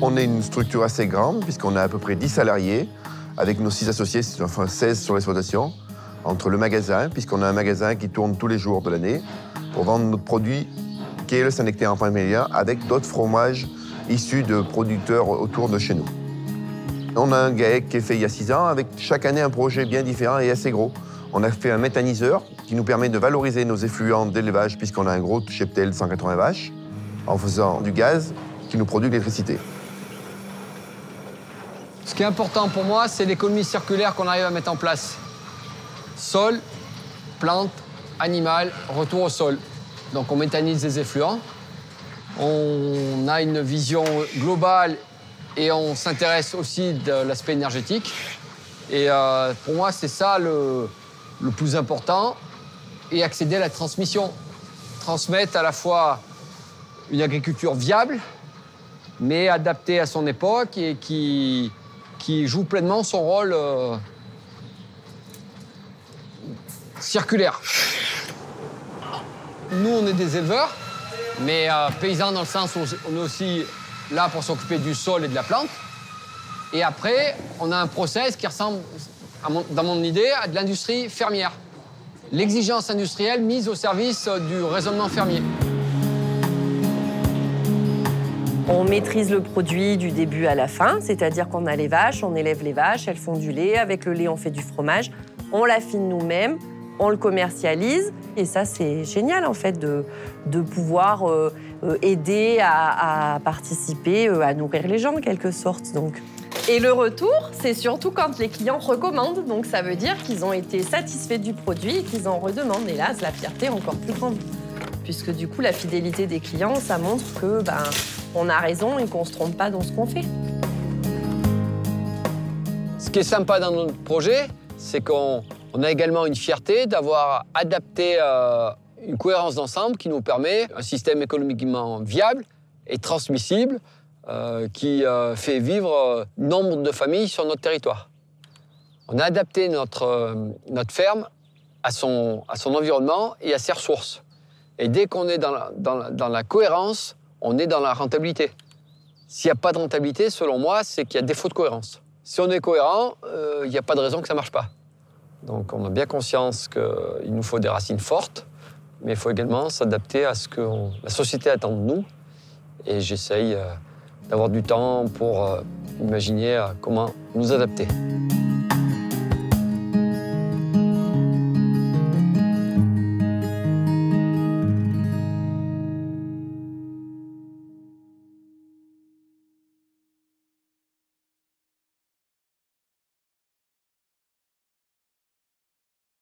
On est une structure assez grande, puisqu'on a à peu près 10 salariés, avec nos 6 associés, enfin 16 sur l'exploitation, entre le magasin, puisqu'on a un magasin qui tourne tous les jours de l'année, pour vendre notre produit, qui est le Saint-Nectaire en Pain-Mélia, avec d'autres fromages issus de producteurs autour de chez nous. On a un GAEC qui est fait il y a 6 ans, avec chaque année un projet bien différent et assez gros. On a fait un méthaniseur qui nous permet de valoriser nos effluents d'élevage, puisqu'on a un gros cheptel de 180 vaches, en faisant du gaz qui nous produit de l'électricité. Ce qui est important pour moi, c'est l'économie circulaire qu'on arrive à mettre en place. Sol, plante, animal, retour au sol. Donc on méthanise les effluents. On a une vision globale et on s'intéresse aussi de l'aspect énergétique. Et pour moi, c'est ça le plus important. Et accéder à la transmission. Transmettre à la fois une agriculture viable, mais adaptée à son époque et qui joue pleinement son rôle circulaire. Nous, on est des éleveurs, mais paysans dans le sens où on est aussi là pour s'occuper du sol et de la plante. Et après, on a un process qui ressemble, dans mon idée, à de l'industrie fermière. L'exigence industrielle mise au service du raisonnement fermier. On maîtrise le produit du début à la fin, c'est-à-dire qu'on a les vaches, on élève les vaches, elles font du lait, avec le lait on fait du fromage, on l'affine nous-mêmes, on le commercialise. Et ça, c'est génial en fait de pouvoir aider à participer, à nourrir les gens en quelque sorte. Donc. Et le retour, c'est surtout quand les clients recommandent. Donc ça veut dire qu'ils ont été satisfaits du produit et qu'ils en redemandent. Et là, c'est la fierté encore plus grande. Puisque du coup, la fidélité des clients, ça montre que on a raison et qu'on ne se trompe pas dans ce qu'on fait. Ce qui est sympa dans notre projet, c'est qu'on a également une fierté d'avoir adapté une cohérence d'ensemble qui nous permet un système économiquement viable et transmissible qui fait vivre nombre de familles sur notre territoire. On a adapté notre ferme à son environnement et à ses ressources. Et dès qu'on est dans la cohérence, on est dans la rentabilité. S'il n'y a pas de rentabilité, selon moi, c'est qu'il y a défaut de cohérence. Si on est cohérent, il n'y a pas de raison que ça ne marche pas. Donc on a bien conscience qu'il nous faut des racines fortes, mais il faut également s'adapter à ce que la société attend de nous. Et j'essaye d'avoir du temps pour imaginer comment nous adapter.